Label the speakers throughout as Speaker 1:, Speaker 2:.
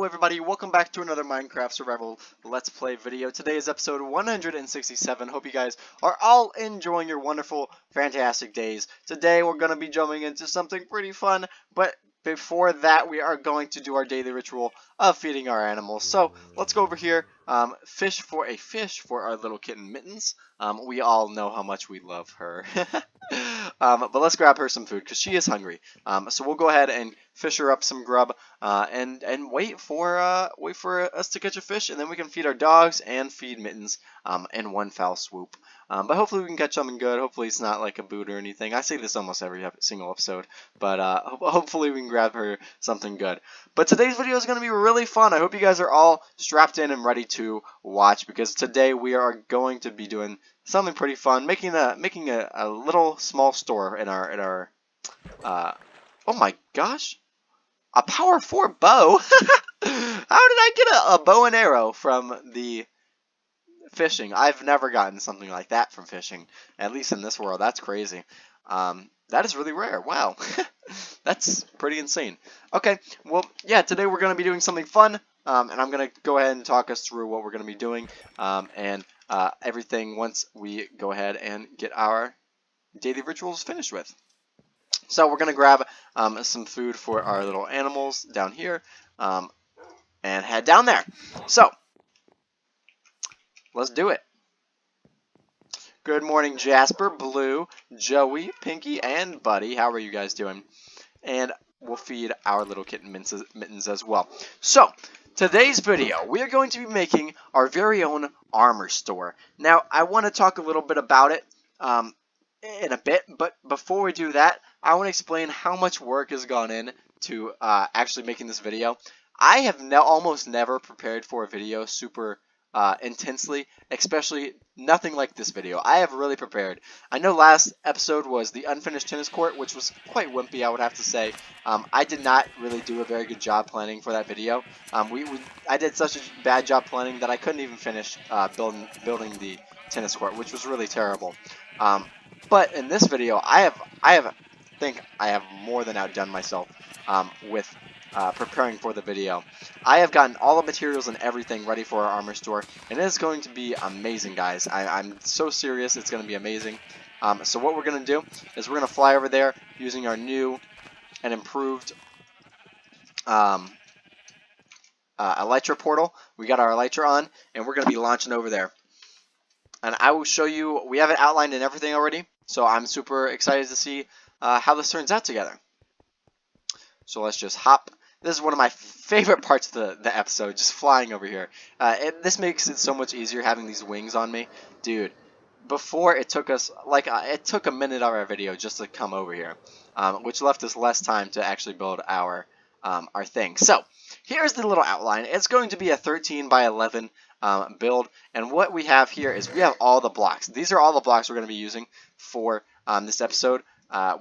Speaker 1: Hello everybody, welcome back to another Minecraft Survival Let's Play video. Today is episode 167. Hope you guys are all enjoying your wonderful, fantastic days. Today we're going to be jumping into something pretty fun, but before that we are going to do our daily ritual of feeding our animals. So let's go over here, fish for our little kitten Mittens. We all know how much we love her. But let's grab her some food because she is hungry. So we'll go ahead and fish her up some grub, and wait for us to catch a fish, and then we can feed our dogs and feed Mittens in one foul swoop. But hopefully we can catch something good. Hopefully it's not like a boot or anything. I say this almost every single episode, but hopefully we can grab her something good. But today's video is going to be really fun. I hope you guys are all strapped in and ready to watch, because today we are going to be doing something pretty fun, making a little small store in our oh my gosh, a power 4 bow. How did I get a bow and arrow from the fishing? I've never gotten something like that from fishing, at least in this world. That's crazy. That is really rare. Wow. That's pretty insane. Okay, well, yeah, today we're going to be doing something fun, and I'm going to go ahead and talk us through what we're going to be doing, and everything once we go ahead and get our daily rituals finished with. So we're going to grab some food for our little animals down here, and head down there. So let's do it. Good morning, Jasper, Blue, Joey, Pinky, and Buddy. How are you guys doing? And we'll feed our little kitten Mittens as well. So today's video, we are going to be making our very own armor store. Now, I want to talk a little bit about it in a bit, but before we do that, I want to explain how much work has gone in to actually making this video. I have almost never prepared for a video super intensely, especially nothing like this video. I have really prepared. I know last episode was the unfinished tennis court, which was quite wimpy, I would have to say. I did not really do a very good job planning for that video. I did such a bad job planning that I couldn't even finish building the tennis court, which was really terrible. But in this video, I think I have more than outdone myself with preparing for the video. I have gotten all the materials and everything ready for our armor store, and it is going to be amazing, guys. I'm so serious, it's going to be amazing. So what we're going to do is we're going to fly over there using our new and improved Elytra portal. We got our Elytra on, and we're going to be launching over there. And I will show you, we have it outlined and everything already, so I'm super excited to see how this turns out together. So let's just hop. This is one of my favorite parts of the episode, just flying over here. This makes it so much easier having these wings on me. Dude, before it took us, it took a minute of our video just to come over here, which left us less time to actually build our thing. So, here's the little outline. It's going to be a 13 by 11 build, and what we have here is we have all the blocks. These are all the blocks we're going to be using for this episode.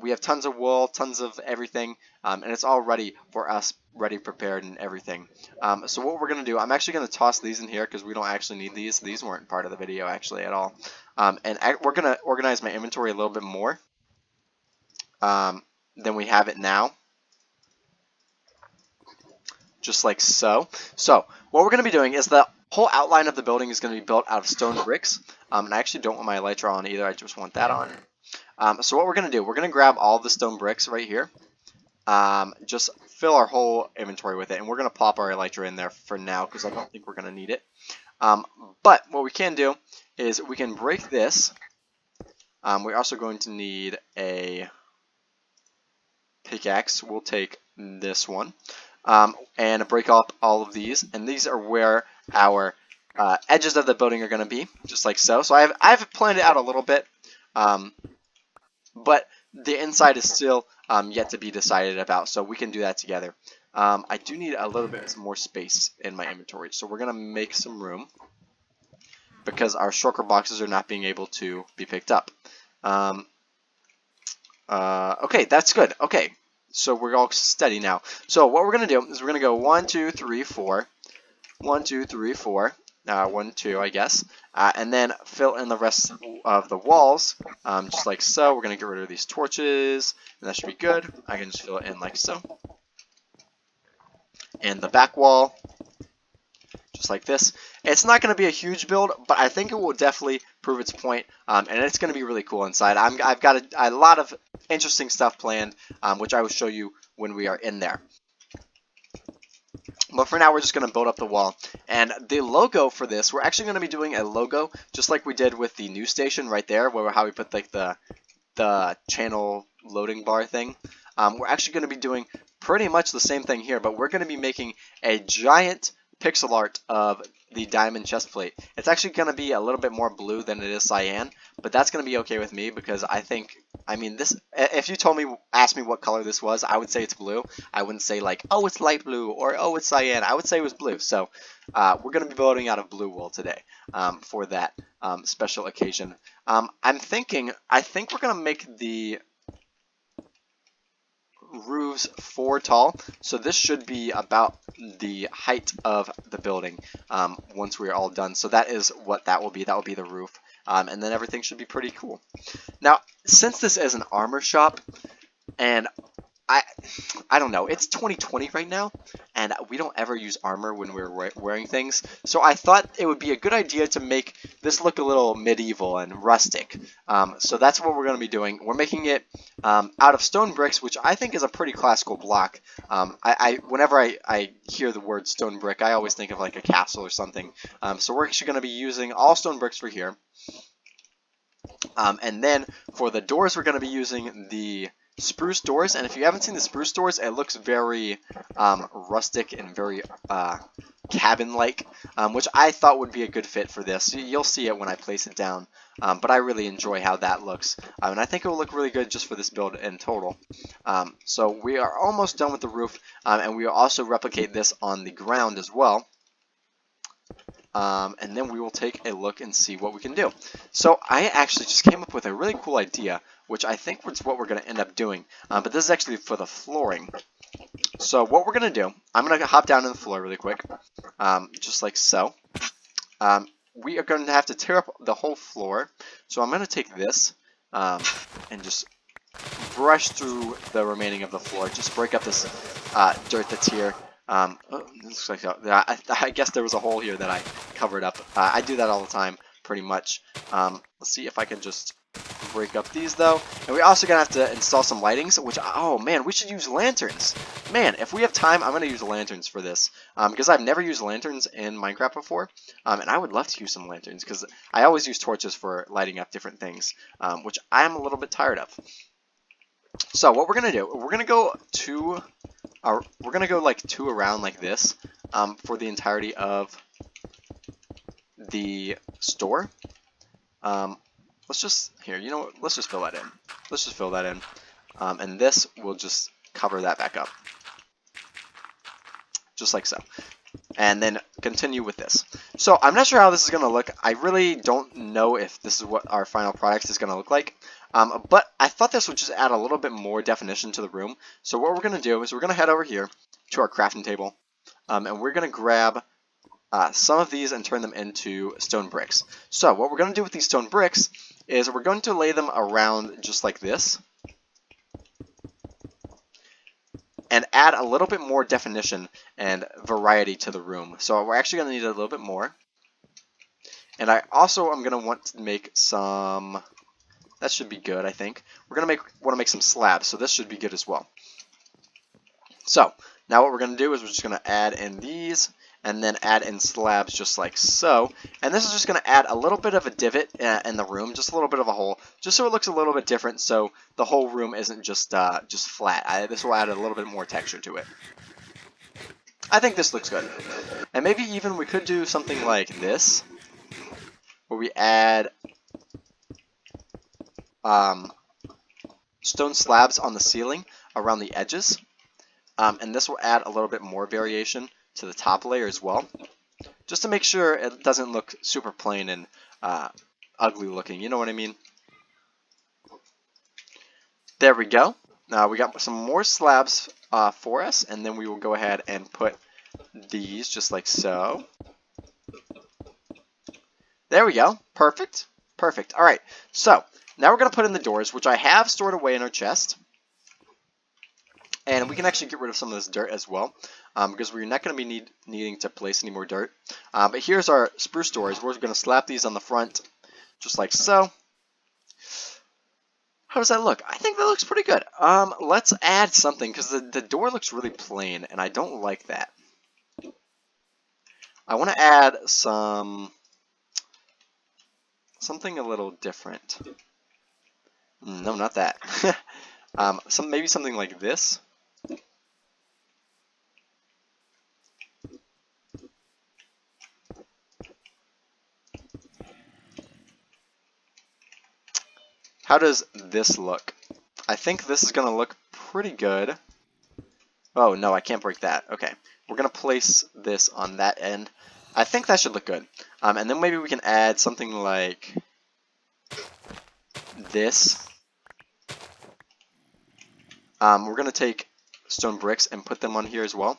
Speaker 1: We have tons of wool, tons of everything, and it's all ready for us, ready, prepared, and everything. So what we're going to do, I'm actually going to toss these in here because we don't actually need these. These weren't part of the video actually at all. And we're going to organize my inventory a little bit more than we have it now. Just like so. So what we're going to be doing is the whole outline of the building is going to be built out of stone bricks. And I actually don't want my elytra on either. I just want that on. So what we're going to do, we're going to grab all the stone bricks right here. Just fill our whole inventory with it. And we're going to pop our elytra in there for now because I don't think we're going to need it. But what we can do is we can break this. We're also going to need a pickaxe. We'll take this one. And break up all of these, and these are where our edges of the building are going to be, just like so. So I've planned it out a little bit, but the inside is still yet to be decided about, so we can do that together. I do need a little bit more space in my inventory, so we're going to make some room because our shulker boxes are not being able to be picked up. Okay, that's good. Okay. So we're all steady now. So what we're going to do is we're going to go 1, 2, 3, 4. 1, 2, 3, 4. 1, 2, I guess. And then fill in the rest of the walls, just like so. We're going to get rid of these torches, and that should be good. I can just fill it in like so. and the back wall, just like this. It's not going to be a huge build, but I think it will definitely prove its point, and it's going to be really cool inside. I've got a lot of interesting stuff planned, which I will show you when we are in there. But for now, we're just going to build up the wall. And the logo for this, we're actually going to be doing a logo just like we did with the news station right there, where how we put like the channel loading bar thing. We're actually going to be doing pretty much the same thing here, but we're going to be making a giant pixel art of the diamond chest plate. It's actually going to be a little bit more blue than it is cyan, but that's going to be okay with me because I mean, this, if you asked me what color this was, I would say it's blue. I wouldn't say like, oh, it's light blue or oh, it's cyan. I would say it was blue. So we're going to be building out of blue wool today for that special occasion. I think we're going to make the roofs 4 tall, so this should be about the height of the building once we're all done. So that is what that will be. That will be the roof, and then everything should be pretty cool. Now, since this is an armor shop, and I don't know, it's 2020 right now, and we don't ever use armor when we're wearing things, so I thought it would be a good idea to make this look a little medieval and rustic. So that's what we're going to be doing. We're making it out of stone bricks, which I think is a pretty classical block. Whenever I hear the word stone brick, I always think of like a castle or something. So we're actually going to be using all stone bricks for here. And then for the doors, we're going to be using the spruce doors, and if you haven't seen the spruce doors, it looks very rustic and very cabin-like, which I thought would be a good fit for this. You'll see it when I place it down, but I really enjoy how that looks, and I think it will look really good just for this build in total. So we are almost done with the roof, and we will also replicate this on the ground as well. And then we will take a look and see what we can do. So I actually just came up with a really cool idea, which I think is what we're going to end up doing. But this is actually for the flooring. So what we're going to do, I'm going to hop down to the floor really quick, just like so. We are going to have to tear up the whole floor. So I'm going to take this and just brush through the remaining of the floor. Just break up this dirt that's here. Oh, looks like I guess there was a hole here that I covered up. I do that all the time, pretty much. Let's see if I can just break up these though. And we're also gonna have to install some lightings, which, oh man, we should use lanterns. Man, if we have time, I'm gonna use lanterns for this because I've never used lanterns in Minecraft before, and I would love to use some lanterns because I always use torches for lighting up different things, which I'm a little bit tired of. So what we're gonna do, we're gonna go like 2 around like this for the entirety of the store. Let's just, here, you know what, let's just fill that in. Let's just fill that in. And this will just cover that back up. Just like so. And then continue with this. So I'm not sure how this is going to look. I really don't know if this is what our final product is going to look like. But I thought this would just add a little bit more definition to the room. So what we're going to do is we're going to head over here to our crafting table. And we're going to grab some of these and turn them into stone bricks. So what we're going to do with these stone bricks is we're going to lay them around just like this. And add a little bit more definition and variety to the room. So we're actually going to need a little bit more. And I also am going to want to make some, that should be good, I think. We're going to want to make some slabs, so this should be good as well. So now what we're going to do is we're just going to add in these and then add in slabs just like so. And this is just going to add a little bit of a divot in the room, just a little bit of a hole, just so it looks a little bit different, so the whole room isn't just flat. This will add a little bit more texture to it. I think this looks good. And maybe even we could do something like this, where we add stone slabs on the ceiling around the edges. And this will add a little bit more variation to the top layer as well, just to make sure it doesn't look super plain and ugly looking, you know what I mean? There we go. Now we got some more slabs for us, and then we will go ahead and put these just like so. There we go. Perfect. Perfect. Alright, so now we're going to put in the doors, which I have stored away in our chest. And we can actually get rid of some of this dirt as well, because we're not going to be needing to place any more dirt. But here's our spruce doors. We're going to slap these on the front, just like so. How does that look? I think that looks pretty good. Let's add something, because the door looks really plain, and I don't like that. I want to add something a little different. No, not that. Maybe something like this. How does this look? I think this is going to look pretty good. Oh, no, I can't break that. Okay, we're going to place this on that end. I think that should look good. And then maybe we can add something like this. We're going to take stone bricks and put them on here as well.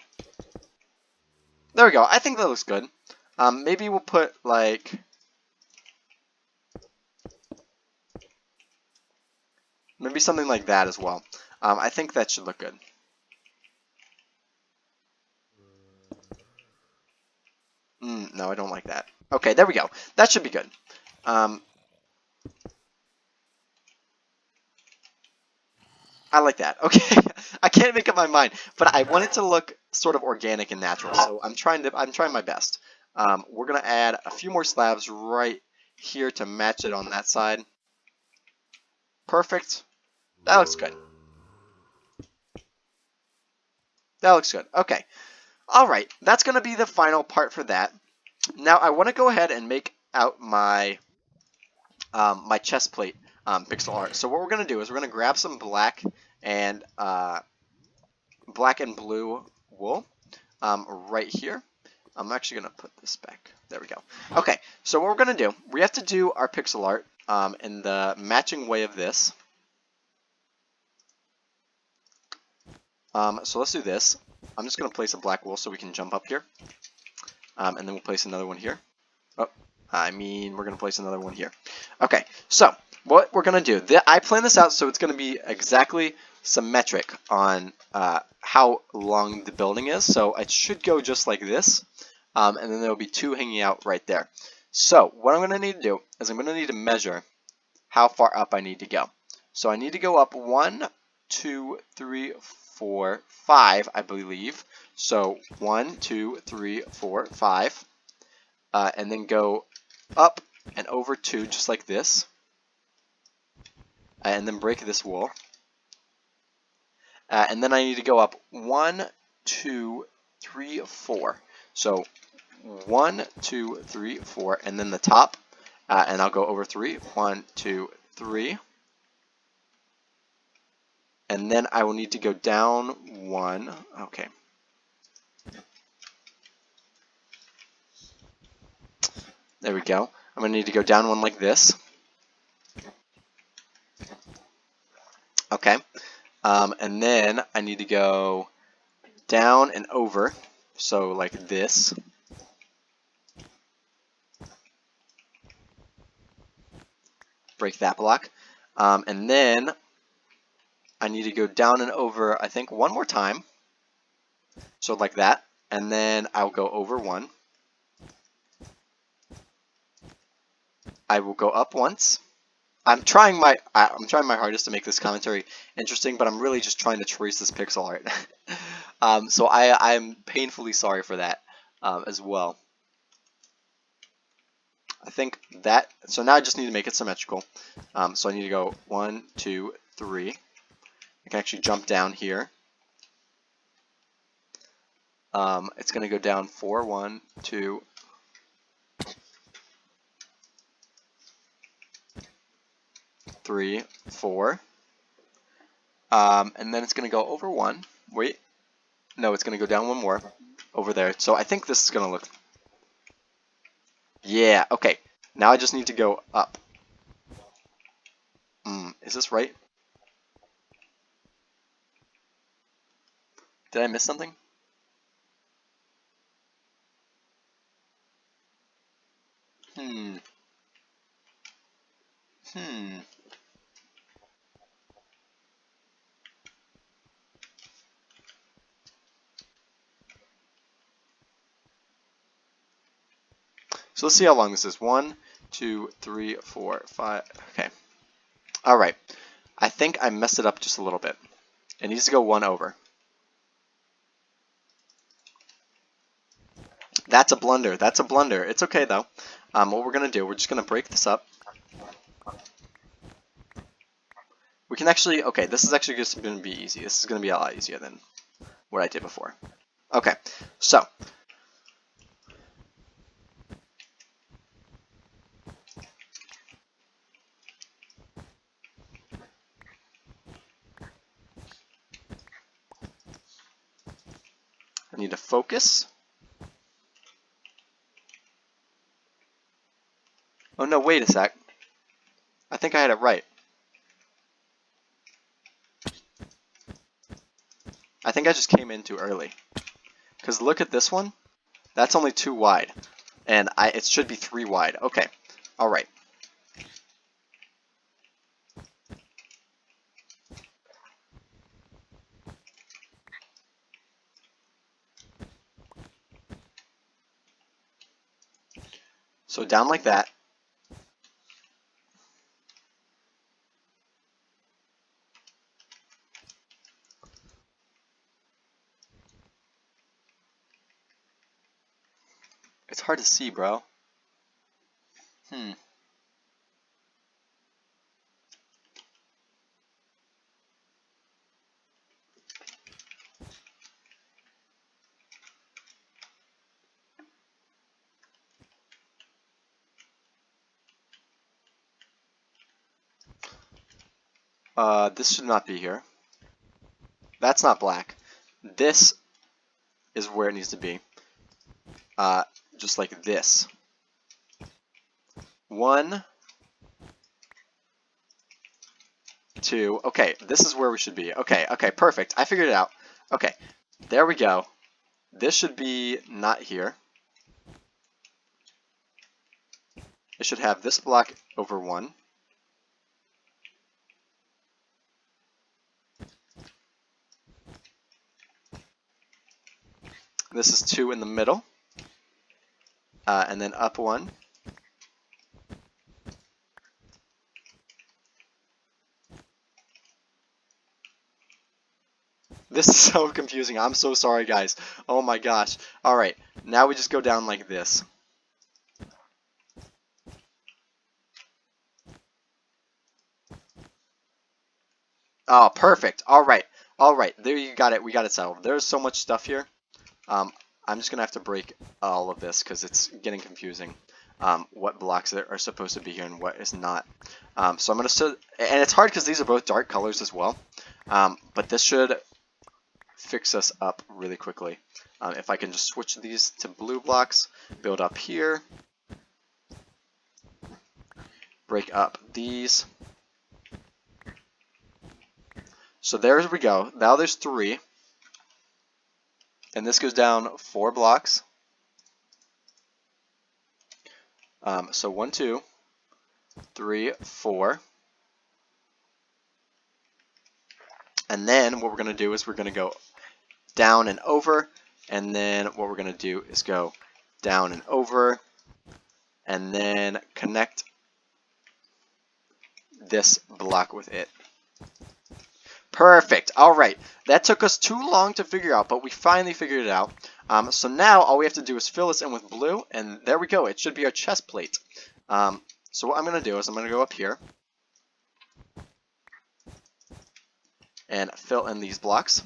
Speaker 1: There we go. I think that looks good. Maybe we'll put like... maybe something like that as well. I think that should look good. No, I don't like that. Okay, there we go. That should be good. I like that. Okay, I can't make up my mind, but I want it to look sort of organic and natural. So I'm trying my best. We're gonna add a few more slabs right here to match it on that side. Perfect. That looks good. That looks good. Okay. All right. That's gonna be the final part for that. Now I want to go ahead and make out my my chest plate pixel art. So what we're gonna do is we're gonna grab some black and blue wool right here. I'm actually gonna put this back. There we go. Okay, so what we're gonna do, we have to do our pixel art in the matching way of this. So let's do this. I'm just gonna place a black wool so we can jump up here, and then we'll place another one here. Oh, we're gonna place another one here. Okay, so what we're gonna do, I plan this out so it's gonna be exactly symmetric on how long the building is. So it should go just like this, and then there will be two hanging out right there. So what I'm gonna need to do is I'm gonna need to measure how far up I need to go. So I need to go up 1, 2, 3, 4, 5, I believe. So 1, 2, 3, 4, 5, and then go up and over 2, just like this, and then break this wool. And then I need to go up 1, 2, 3, 4. So 1, 2, 3, 4, and then the top, and I'll go over 3. 1, 2, 3. And then I will need to go down 1. Okay. There we go. I'm going to need to go down 1 like this. Okay. And then I need to go down and over. So like this. Break that block. And then I need to go down and over, I think, 1 more time. So like that. And then I'll go over 1. I will go up once. I'm trying my hardest to make this commentary interesting, but I'm really just trying to trace this pixel art. So I'm painfully sorry for that as well. I think that, so now I just need to make it symmetrical. So I need to go 1, 2, 3. I can actually jump down here. It's going to go down 4, 1, 2, 3, 4. And then it's going to go over 1. Wait. No, it's going to go down 1 more over there. So I think this is going to look... Yeah, okay. Now I just need to go up. Is this right? Did I miss something? So let's see how long this is. 1, 2, 3, 4, 5. Okay. All right. I think I messed it up just a little bit. It needs to go 1 over. That's a blunder. That's a blunder. It's okay though. What we're gonna do, we're just gonna break this up. We can actually, okay, this is actually just gonna be easy. This is gonna be a lot easier than what I did before. Okay, so I need to focus. Oh no, wait a sec. I think I had it right. I think I just came in too early. Because look at this one. That's only 2 wide. And it should be 3 wide. Okay, alright. So down like that. It's hard to see, bro. This should not be here. That's not black. This is where it needs to be. Just like this. 1, 2. Okay, this is where we should be. Okay, okay, perfect. I figured it out. Okay, there we go. This should be not here. It should have this block over 1. This is 2 in the middle. And then up 1. This is so confusing. I'm so sorry, guys. Oh my gosh. Alright, now we just go down like this. Oh, perfect. Alright. Alright, there you got it. We got it settled. There's so much stuff here. I'm just going to have to break all of this because it's getting confusing. What blocks are supposed to be here and what is not. So I'm going to, and it's hard because these are both dark colors as well. But this should fix us up really quickly. If I can just switch these to blue blocks, build up here, break up these. So there we go. Now there's 3. And this goes down 4 blocks. So 1, 2, 3, 4. And then what we're going to do is we're going to go down and over. And then what we're going to do is go down and over. And then connect this block with it. Perfect. All right. That took us too long to figure out, but we finally figured it out. So now all we have to do is fill this in with blue, and there we go. It should be our chest plate. So what I'm going to do is I'm going to go up here and fill in these blocks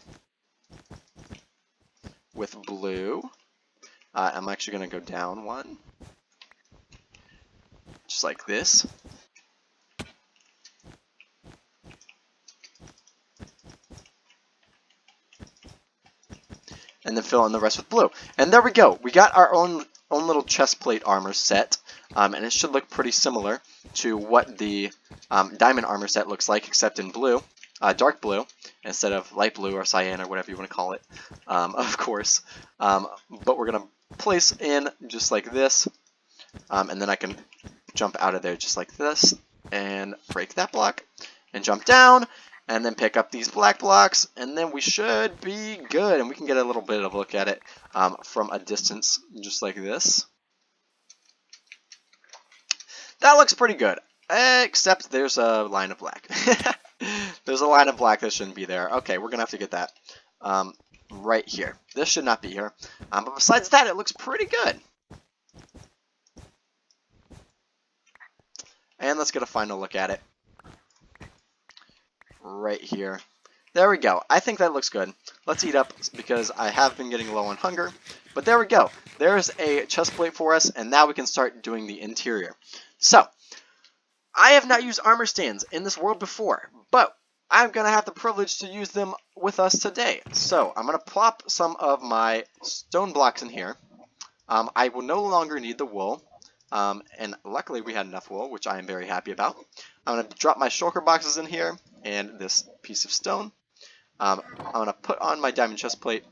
Speaker 1: with blue. I'm actually going to go down 1, just like this. And then fill in the rest with blue. And there we go. We got our own little chest plate armor set. And it should look pretty similar to what the diamond armor set looks like, except in blue, dark blue, instead of light blue or cyan or whatever you want to call it, of course. But we're going to place in just like this. And then I can jump out of there just like this and break that block and jump down. And then pick up these black blocks, and then we should be good. And we can get a little bit of a look at it from a distance, just like this. That looks pretty good. Except there's a line of black. There's a line of black that shouldn't be there. Okay, we're gonna have to get that right here. This should not be here. But besides that, it looks pretty good. And let's get a final look at it. Right here. There we go. I think that looks good. Let's eat up because I have been getting low on hunger. But there we go. There's a chest plate for us, and now we can start doing the interior. So, I have not used armor stands in this world before, but I'm going to have the privilege to use them with us today. So, I'm going to plop some of my stone blocks in here. I will no longer need the wool. And luckily we had enough wool, which I am very happy about. I'm going to drop my shulker boxes in here and this piece of stone. I'm going to put on my diamond chest plate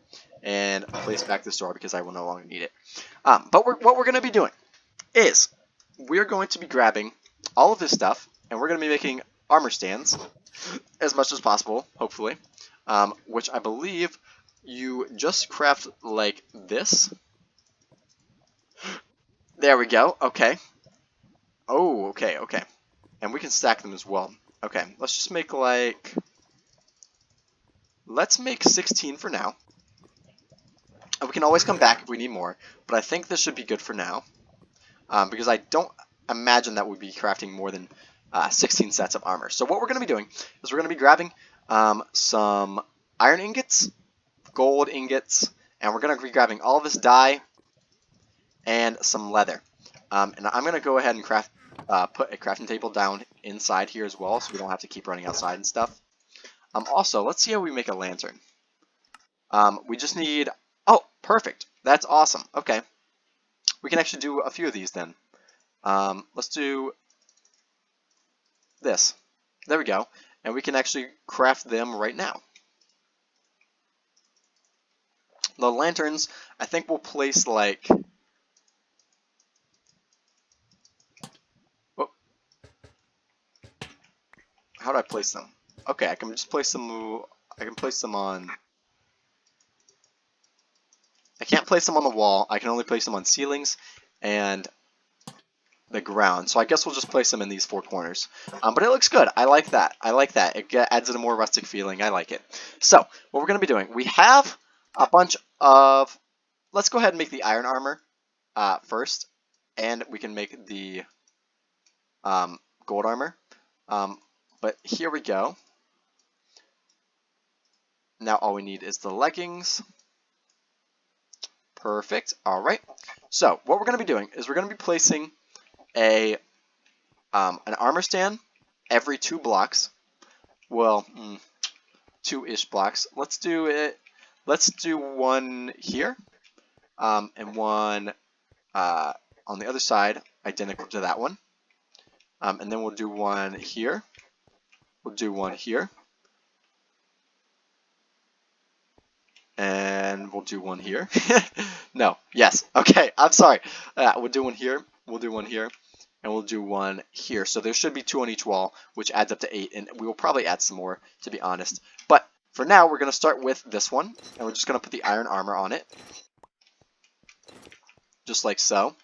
Speaker 1: and place back this door because I will no longer need it. But what we're going to be doing is we're going to be grabbing all of this stuff and we're going to be making armor stands as much as possible, hopefully, which I believe you just craft like this. There we go. Okay. Oh, okay, okay. And we can stack them as well. Okay, let's just make like... Let's make 16 for now. And we can always come back if we need more. But I think this should be good for now. Because I don't imagine that we'd be crafting more than 16 sets of armor. So what we're going to be doing is we're going to be grabbing some iron ingots, gold ingots, and we're going to be grabbing all of this dye and some leather. And I'm going to go ahead and put a crafting table down inside here as well, so we don't have to keep running outside and stuff. Also, let's see how we make a lantern. We just need... Oh, perfect. That's awesome. Okay. We can actually do a few of these then. Let's do this. There we go. And we can actually craft them right now. The lanterns, I think we'll place like... How do I place them? Okay, I can just place them. I can place them on. I can't place them on the wall. I can only place them on ceilings and the ground. So I guess we'll just place them in these four corners. But it looks good. I like that. I like that. It adds it a more rustic feeling. I like it. So what we're going to be doing, we have a bunch of. Let's go ahead and make the iron armor first, and we can make the gold armor. But here we go. Now all we need is the leggings. Perfect. All right. So what we're going to be doing is we're going to be placing an armor stand every 2 blocks. Well, 2-ish blocks. Let's do it. Let's do one here, and one on the other side, identical to that one. And then we'll do one here. We'll do one here. And we'll do one here. No, yes. Okay, I'm sorry. We'll do one here. We'll do one here. And we'll do one here. So there should be 2 on each wall, which adds up to 8. And we will probably add some more, to be honest. But for now, we're going to start with this one. And we're just going to put the iron armor on it. Just like so.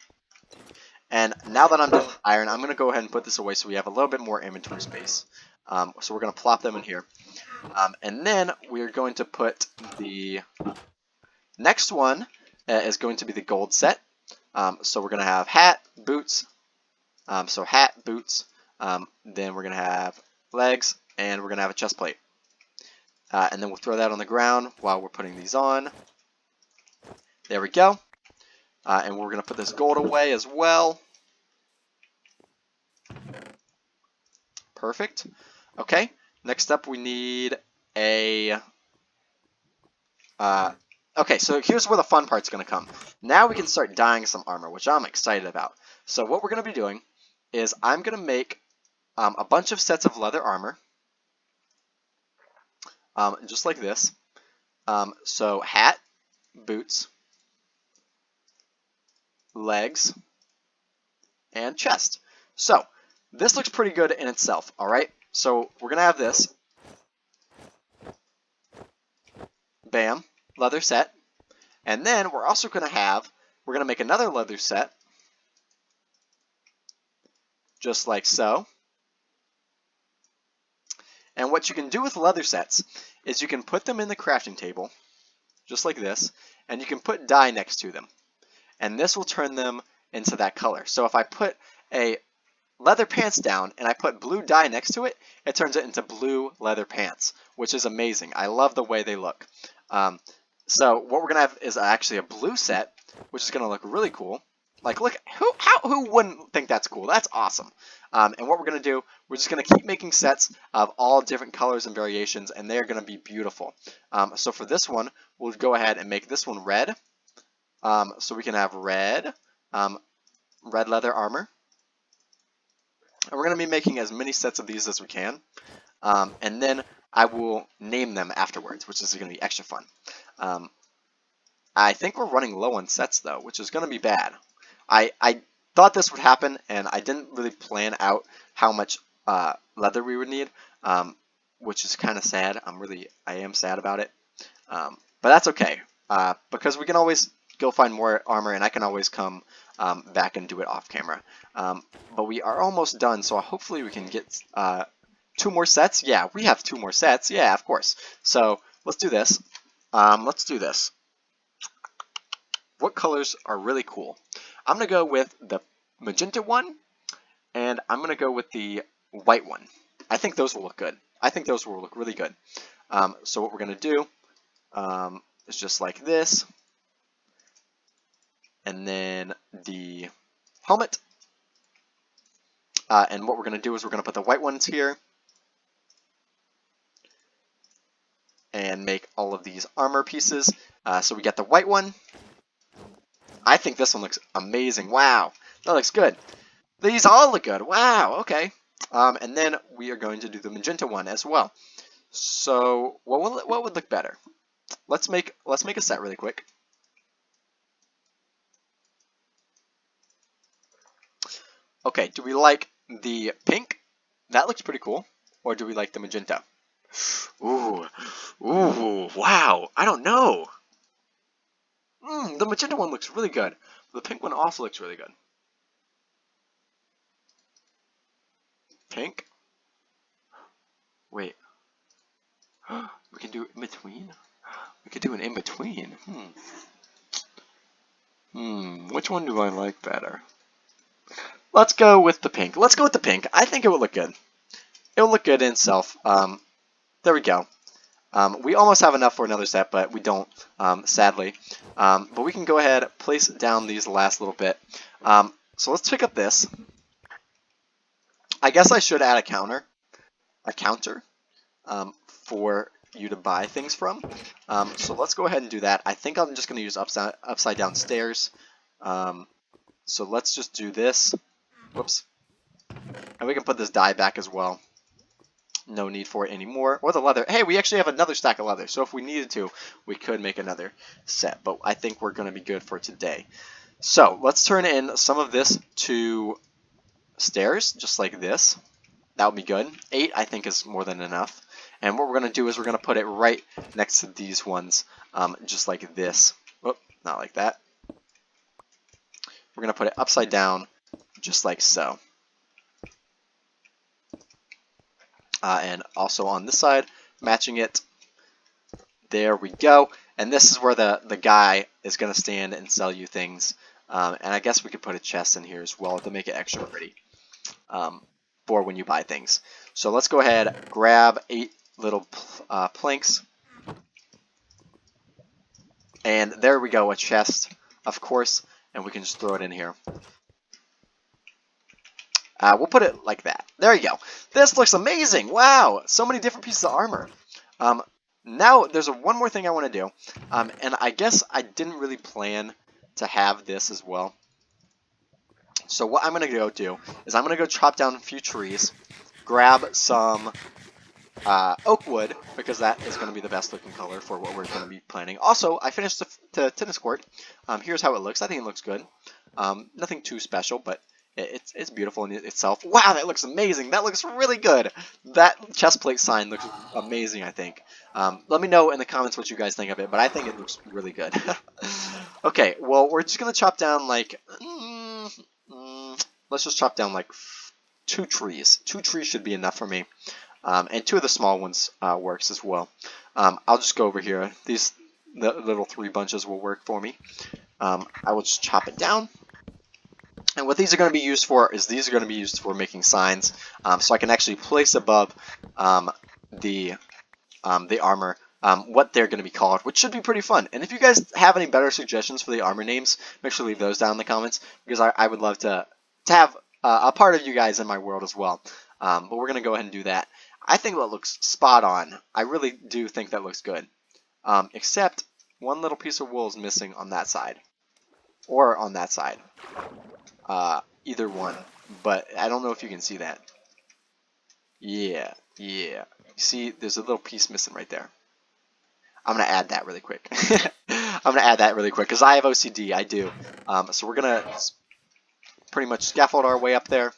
Speaker 1: And now that I'm done with iron, I'm going to go ahead and put this away so we have a little bit more inventory space. So we're going to plop them in here. And then we're going to put the next one is going to be the gold set. So we're going to have hat, boots. So hat, boots. Then we're going to have legs, and we're going to have a chest plate. And then we'll throw that on the ground while we're putting these on. There we go. And we're going to put this gold away as well. Perfect. Okay. Next up, we need a... okay, so here's where the fun part's going to come. Now we can start dyeing some armor, which I'm excited about. So what we're going to be doing is I'm going to make a bunch of sets of leather armor. Just like this. So hat, boots, legs, and chest. So this looks pretty good in itself, alright? So we're going to have this. Bam. Leather set. And then we're also going to make another leather set. just like so. And what you can do with leather sets is you can put them in the crafting table, just like this, and you can put dye next to them. And this will turn them into that color. So if I put a leather pants down and I put blue dye next to it, it turns it into blue leather pants, which is amazing. I love the way they look. So what we're gonna have is actually a blue set, which is gonna look really cool. Like, look, who wouldn't think that's cool? That's awesome. And what we're gonna do, we're just gonna keep making sets of all different colors and variations, and they're gonna be beautiful. So for this one, we'll go ahead and make this one red. So we can have red, red leather armor. And we're going to be making as many sets of these as we can. And then I will name them afterwards, which is going to be extra fun. I think we're running low on sets, though, which is going to be bad. I thought this would happen, and I didn't really plan out how much leather we would need, which is kind of sad. I am sad about it. But that's okay, because we can always go find more armor, and I can always come back and do it off camera. But we are almost done, so hopefully we can get 2 more sets. Yeah, we have 2 more sets. Yeah, of course. So let's do this. What colors are really cool? I'm going to go with the magenta one, and I'm going to go with the white one. I think those will look good. I think those will look really good. So what we're going to do is just like this. And then the helmet. And what we're going to do is we're going to put the white ones here. And make all of these armor pieces. So we get the white one. I think this one looks amazing. Wow, that looks good. These all look good. Wow, okay. And then we are going to do the magenta one as well. So what would look better? Let's make a set really quick. Okay, do we like the pink? That looks pretty cool. Or do we like the magenta? Ooh, wow, I don't know. The magenta one looks really good. The pink one also looks really good. Pink? Wait. We can do in between? We could do an in between. Which one do I like better? Let's go with the pink. Let's go with the pink. I think it would look good. It will look good in itself. There we go. We almost have enough for another set, but we don't, sadly. But we can go ahead, place down these last little bit. So let's pick up this. I guess I should add a counter for you to buy things from. So let's go ahead and do that. I think I'm just going to use upside down stairs. So let's just do this. Whoops. And we can put this die back as well. No need for it anymore. Or the leather. Hey, we actually have another stack of leather. So if we needed to, we could make another set. But I think we're going to be good for today. So let's turn in some of this to stairs, just like this. That would be good. 8, I think, is more than enough. And what we're going to do is we're going to put it right next to these ones, just like this. Whoop, not like that. We're going to put it upside down, just like so. And also on this side, matching it. There we go. And this is where the guy is going to stand and sell you things. And I guess we could put a chest in here as well to make it extra pretty for when you buy things. So let's go ahead, grab 8 little planks. And there we go, a chest, of course. And we can just throw it in here. We'll put it like that. There you go. This looks amazing. Wow, so many different pieces of armor. Now, there's one more thing I want to do. And I guess I didn't really plan to have this as well. So what I'm going to go do is I'm going to go chop down a few trees, grab some oak wood, because that is going to be the best looking color for what we're going to be planning. Also, I finished the tennis court. Here's how it looks. I think it looks good. Nothing too special, but it's beautiful in itself. Wow, that looks amazing. That looks really good. That chest plate sign looks amazing, I think. Let me know in the comments what you guys think of it, but I think it looks really good. Okay, well, we're just going to chop down like... let's just chop down like 2 trees. 2 trees should be enough for me. And 2 of the small ones works as well. I'll just go over here. The little 3 bunches will work for me. I will just chop it down. And what these are going to be used for is these are going to be used for making signs. So I can actually place above the armor what they're going to be called, which should be pretty fun. And if you guys have any better suggestions for the armor names, make sure to leave those down in the comments, because I would love to have a part of you guys in my world as well. But we're going to go ahead and do that. I think that looks spot on. I really do think that looks good. Except one little piece of wool is missing on that side. Or on that side. Either one. But I don't know if you can see that. Yeah. You see, there's a little piece missing right there. I'm going to add that really quick. I'm going to add that really quick because I have OCD. I do. So we're going to pretty much scaffold our way up there.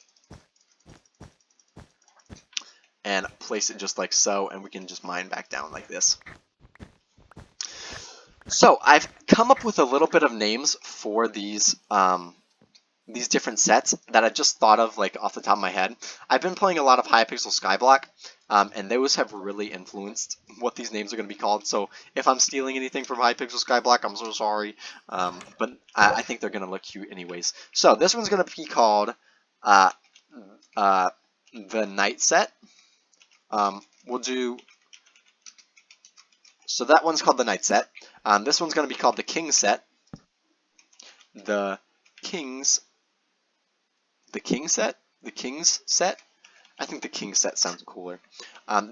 Speaker 1: And place it just like so, and we can just mine back down like this. So I've come up with a little bit of names for these different sets that I just thought of like off the top of my head. I've been playing a lot of Hypixel Skyblock, and those have really influenced what these names are going to be called. So if I'm stealing anything from Hypixel Skyblock, I'm so sorry, but I think they're going to look cute anyways. So this one's going to be called the Night Set. We'll do, so that one's called the Night Set. This one's going to be called the King Set. The King's Set? The King's Set? I think the King Set sounds cooler.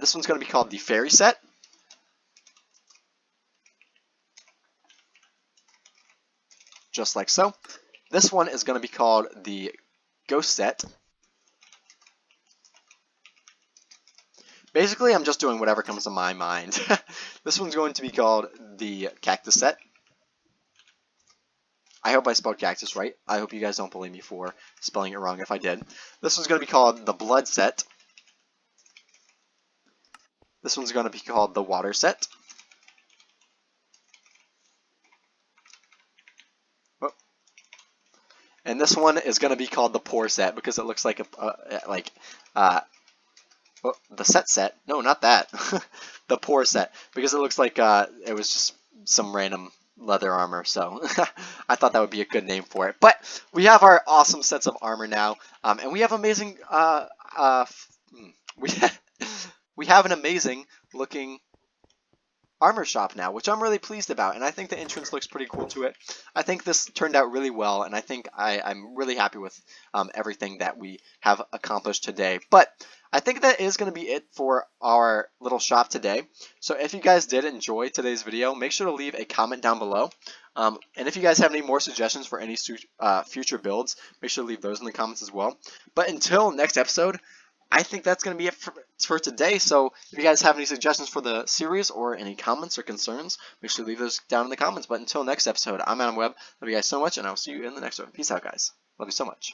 Speaker 1: This one's going to be called the Fairy Set. Just like so. This one is going to be called the Ghost Set. Basically, I'm just doing whatever comes to my mind. This one's going to be called the Cactus Set. I hope I spelled cactus right. I hope you guys don't believe me for spelling it wrong if I did. This one's going to be called the Blood Set. This one's going to be called the Water Set. Oh. And this one is going to be called the Poor Set because it looks like the set. No, not that. The Poor Set, because it looks like it was just some random leather armor. So I thought that would be a good name for it. But we have our awesome sets of armor now, and we have amazing. We have an amazing looking armor shop now, which I'm really pleased about, and I think the entrance looks pretty cool to it. I think this turned out really well, and I think I'm really happy with everything that we have accomplished today. But I think that is going to be it for our little shop today. So if you guys did enjoy today's video, make sure to leave a comment down below. And if you guys have any more suggestions for any future builds, make sure to leave those in the comments as well. But until next episode, I think that's going to be it for today. So if you guys have any suggestions for the series or any comments or concerns, make sure to leave those down in the comments. But until next episode, I'm Webb. Love you guys so much, and I'll see you in the next one. Peace out, guys. Love you so much.